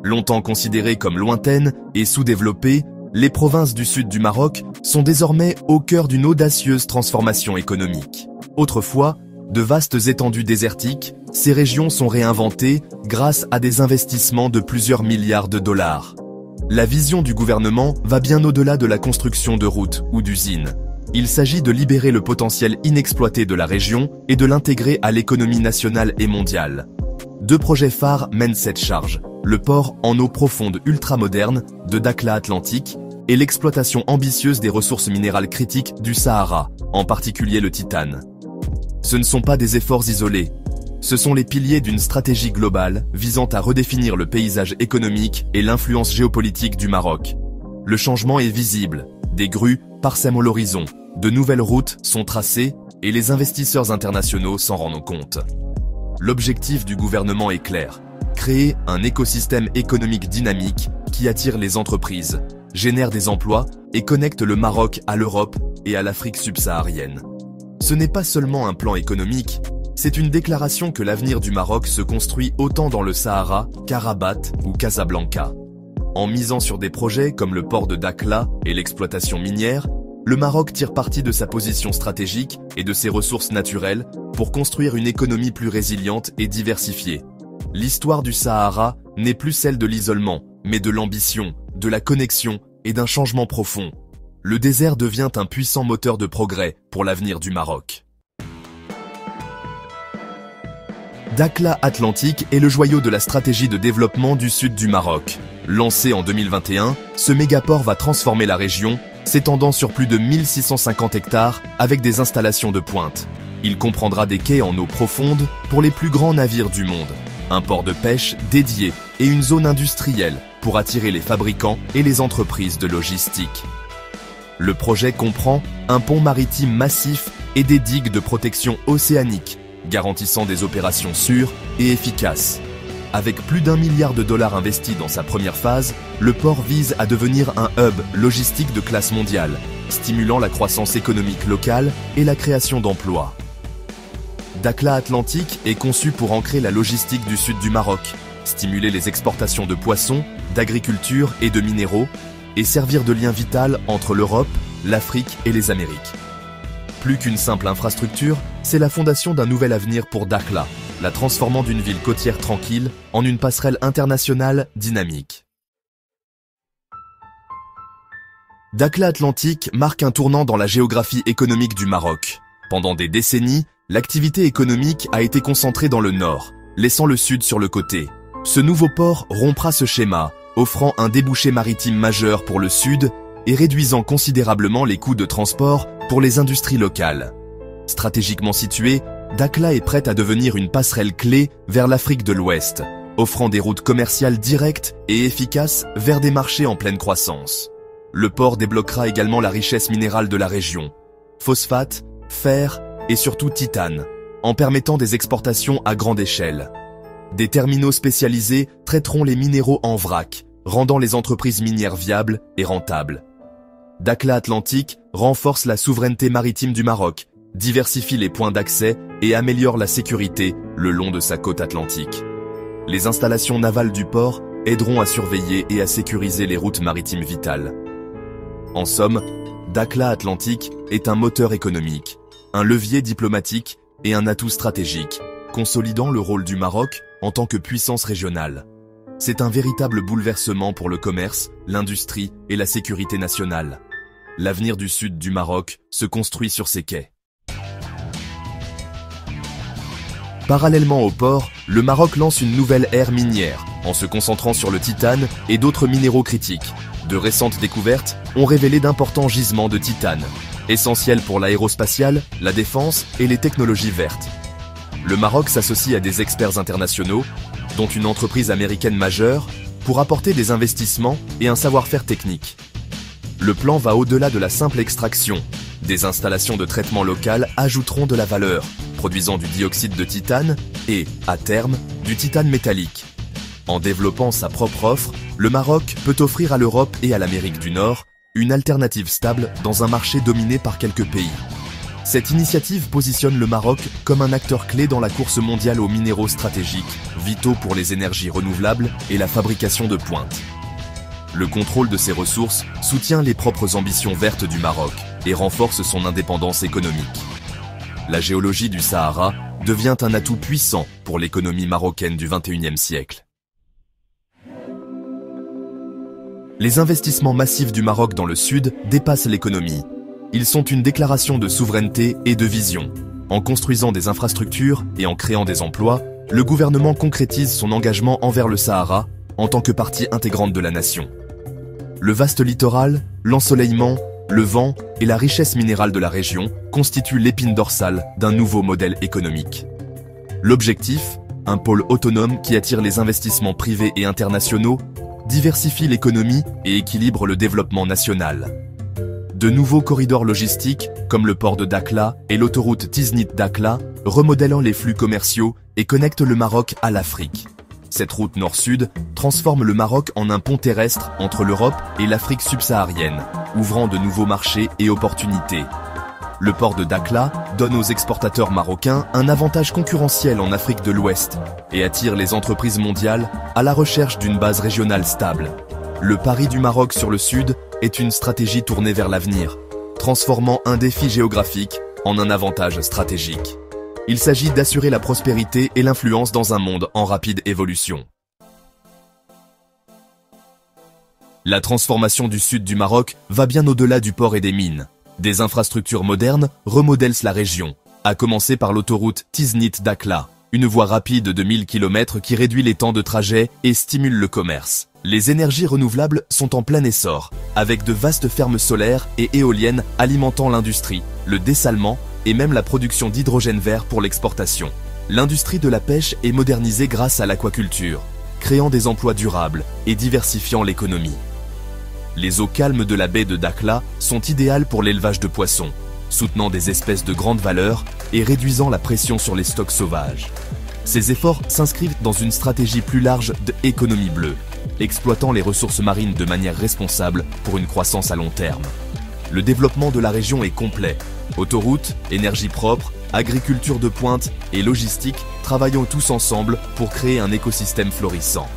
Longtemps considérées comme lointaines et sous-développées, les provinces du sud du Maroc sont désormais au cœur d'une audacieuse transformation économique. Autrefois, de vastes étendues désertiques, ces régions sont réinventées grâce à des investissements de plusieurs milliards de dollars. La vision du gouvernement va bien au-delà de la construction de routes ou d'usines. Il s'agit de libérer le potentiel inexploité de la région et de l'intégrer à l'économie nationale et mondiale. Deux projets phares mènent cette charge, le port en eau profonde ultramoderne de Dakhla Atlantique et l'exploitation ambitieuse des ressources minérales critiques du Sahara, en particulier le titane. Ce ne sont pas des efforts isolés, ce sont les piliers d'une stratégie globale visant à redéfinir le paysage économique et l'influence géopolitique du Maroc. Le changement est visible, des grues parsèment l'horizon, de nouvelles routes sont tracées et les investisseurs internationaux s'en rendent compte. L'objectif du gouvernement est clair, créer un écosystème économique dynamique qui attire les entreprises, génère des emplois et connecte le Maroc à l'Europe et à l'Afrique subsaharienne. Ce n'est pas seulement un plan économique, c'est une déclaration que l'avenir du Maroc se construit autant dans le Sahara qu'à Rabat ou Casablanca. En misant sur des projets comme le port de Dakhla et l'exploitation minière, le Maroc tire parti de sa position stratégique et de ses ressources naturelles pour construire une économie plus résiliente et diversifiée. L'histoire du Sahara n'est plus celle de l'isolement, mais de l'ambition, de la connexion et d'un changement profond. Le désert devient un puissant moteur de progrès pour l'avenir du Maroc. Dakhla Atlantique est le joyau de la stratégie de développement du sud du Maroc. Lancé en 2021, ce mégaport va transformer la région, s'étendant sur plus de 1650 hectares avec des installations de pointe. Il comprendra des quais en eau profonde pour les plus grands navires du monde, un port de pêche dédié et une zone industrielle pour attirer les fabricants et les entreprises de logistique. Le projet comprend un pont maritime massif et des digues de protection océanique, garantissant des opérations sûres et efficaces. Avec plus d'1 milliard de dollars investis dans sa première phase, le port vise à devenir un hub logistique de classe mondiale, stimulant la croissance économique locale et la création d'emplois. Dakhla Atlantique est conçu pour ancrer la logistique du sud du Maroc, stimuler les exportations de poissons, d'agriculture et de minéraux, et servir de lien vital entre l'Europe, l'Afrique et les Amériques. Plus qu'une simple infrastructure, c'est la fondation d'un nouvel avenir pour Dakhla, la transformant d'une ville côtière tranquille en une passerelle internationale dynamique. Dakhla Atlantique marque un tournant dans la géographie économique du Maroc. Pendant des décennies, l'activité économique a été concentrée dans le nord, laissant le sud sur le côté. Ce nouveau port rompra ce schéma, offrant un débouché maritime majeur pour le sud et réduisant considérablement les coûts de transport pour les industries locales. Stratégiquement située, Dakhla est prête à devenir une passerelle clé vers l'Afrique de l'Ouest, offrant des routes commerciales directes et efficaces vers des marchés en pleine croissance. Le port débloquera également la richesse minérale de la région, phosphate, fer et surtout titane, en permettant des exportations à grande échelle. Des terminaux spécialisés traiteront les minéraux en vrac, rendant les entreprises minières viables et rentables. Dakhla Atlantique renforce la souveraineté maritime du Maroc, diversifie les points d'accès et améliore la sécurité le long de sa côte atlantique. Les installations navales du port aideront à surveiller et à sécuriser les routes maritimes vitales. En somme, Dakhla Atlantique est un moteur économique, un levier diplomatique et un atout stratégique, consolidant le rôle du Maroc en tant que puissance régionale. C'est un véritable bouleversement pour le commerce, l'industrie et la sécurité nationale. L'avenir du sud du Maroc se construit sur ces quais. Parallèlement au port, le Maroc lance une nouvelle ère minière, en se concentrant sur le titane et d'autres minéraux critiques. De récentes découvertes ont révélé d'importants gisements de titane, essentiels pour l'aérospatiale, la défense et les technologies vertes. Le Maroc s'associe à des experts internationaux, dont une entreprise américaine majeure, pour apporter des investissements et un savoir-faire technique. Le plan va au-delà de la simple extraction. Des installations de traitement local ajouteront de la valeur, produisant du dioxyde de titane et, à terme, du titane métallique. En développant sa propre offre, le Maroc peut offrir à l'Europe et à l'Amérique du Nord une alternative stable dans un marché dominé par quelques pays. Cette initiative positionne le Maroc comme un acteur clé dans la course mondiale aux minéraux stratégiques, vitaux pour les énergies renouvelables et la fabrication de pointe. Le contrôle de ces ressources soutient les propres ambitions vertes du Maroc et renforce son indépendance économique. La géologie du Sahara devient un atout puissant pour l'économie marocaine du XXIe siècle. Les investissements massifs du Maroc dans le sud dépassent l'économie. Ils sont une déclaration de souveraineté et de vision. En construisant des infrastructures et en créant des emplois, le gouvernement concrétise son engagement envers le Sahara en tant que partie intégrante de la nation. Le vaste littoral, l'ensoleillement, le vent et la richesse minérale de la région constituent l'épine dorsale d'un nouveau modèle économique. L'objectif, un pôle autonome qui attire les investissements privés et internationaux, diversifie l'économie et équilibre le développement national. De nouveaux corridors logistiques, comme le port de Dakhla et l'autoroute Tiznit-Dakhla, remodèlent les flux commerciaux et connectent le Maroc à l'Afrique. Cette route nord-sud transforme le Maroc en un pont terrestre entre l'Europe et l'Afrique subsaharienne, ouvrant de nouveaux marchés et opportunités. Le port de Dakhla donne aux exportateurs marocains un avantage concurrentiel en Afrique de l'Ouest et attire les entreprises mondiales à la recherche d'une base régionale stable. Le pari du Maroc sur le sud est une stratégie tournée vers l'avenir, transformant un défi géographique en un avantage stratégique. Il s'agit d'assurer la prospérité et l'influence dans un monde en rapide évolution. La transformation du sud du Maroc va bien au-delà du port et des mines. Des infrastructures modernes remodèlent la région, à commencer par l'autoroute Tiznit-Dakhla, une voie rapide de 1000 km qui réduit les temps de trajet et stimule le commerce. Les énergies renouvelables sont en plein essor, avec de vastes fermes solaires et éoliennes alimentant l'industrie, le dessalement et même la production d'hydrogène vert pour l'exportation. L'industrie de la pêche est modernisée grâce à l'aquaculture, créant des emplois durables et diversifiant l'économie. Les eaux calmes de la baie de Dakhla sont idéales pour l'élevage de poissons, soutenant des espèces de grande valeur et réduisant la pression sur les stocks sauvages. Ces efforts s'inscrivent dans une stratégie plus large d'économie bleue, exploitant les ressources marines de manière responsable pour une croissance à long terme. Le développement de la région est complet. Autoroutes, énergie propre, agriculture de pointe et logistique travaillons tous ensemble pour créer un écosystème florissant.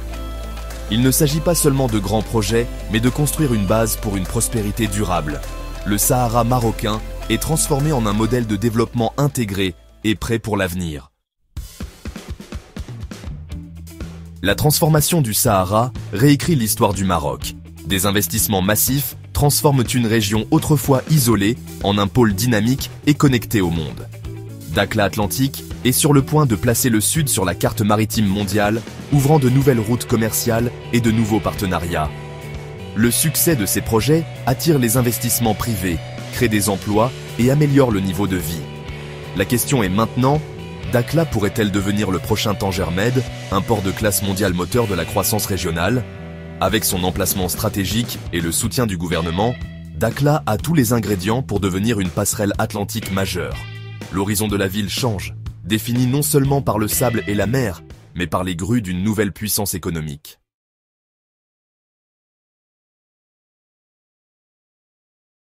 Il ne s'agit pas seulement de grands projets, mais de construire une base pour une prospérité durable. Le Sahara marocain est transformé en un modèle de développement intégré et prêt pour l'avenir. La transformation du Sahara réécrit l'histoire du Maroc. Des investissements massifs transforment une région autrefois isolée en un pôle dynamique et connecté au monde. Dakhla Atlantique est sur le point de placer le Sud sur la carte maritime mondiale, ouvrant de nouvelles routes commerciales et de nouveaux partenariats. Le succès de ces projets attire les investissements privés, crée des emplois et améliore le niveau de vie. La question est maintenant, Dakhla pourrait-elle devenir le prochain Tanger Med, un port de classe mondiale moteur de la croissance régionale? Avec son emplacement stratégique et le soutien du gouvernement, Dakhla a tous les ingrédients pour devenir une passerelle atlantique majeure. L'horizon de la ville change, défini non seulement par le sable et la mer, mais par les grues d'une nouvelle puissance économique.